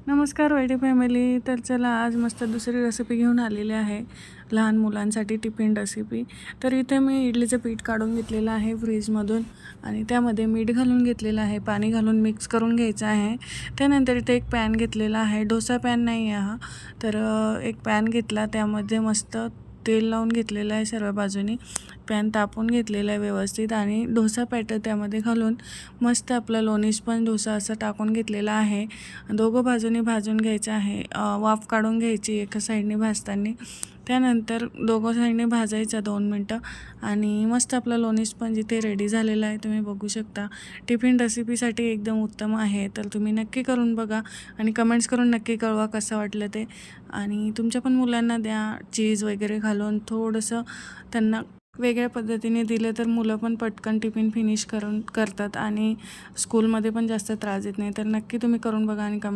नमस्कार वायडी फॅमिली. तर चला आज मस्त दुसरी रेसिपी घेऊन आलेली आहे लहान मुलांसाठी टिफिन रेसिपी. तर इथे मी इडलीचं पीठ काढून घेतलेलं आहे फ्रीजमधून आणि त्यामध्ये मीठ घालून घेतलेलं आहे, पाणी घालून मिक्स करून घ्यायचं आहे. त्यानंतर इथे एक पॅन घेतलेला आहे, डोसा पॅन नाही आहे हा. तर एक पॅन घेतला, त्यामध्ये मस्त तेल लावून घेतलेलं आहे सर्व बाजूनी. पॅन तापून घेतलेला आहे व्यवस्थित आणि डोसा बॅटर त्यामध्ये घालून मस्त आपला लोणी स्पंज डोसा असं टाकून घेतलेला आहे. दोघं बाजूनी भाजून घ्यायचं आहे, वाफ काढून घ्यायची एका साईडने भाजताना. त्यानंतर दोघं साईडने भाजायचं 2 मिनटं आणि मस्त आपला लोणी स्पंज इथे रेडी झालेला आहे, तुम्ही बघू शकता. टिफिन रेसिपीसाठी एकदम उत्तम आहे, तर तुम्ही नक्की करून बघा आणि कमेंट्स करून नक्की कळवा कसं वाटलं ते. आणि तुमच्या पण मुलांना द्या, चीज वगैरे घालून थोडंसं त्यांना वेगळ्या पद्धतीने दिलं तर मुलं पण पटकन टिफिन फिनिश करतात आणि स्कूलमध्ये पण जास्त त्रास देत नाही. तर नक्की तुम्ही करून बघा आणि कमेंट्स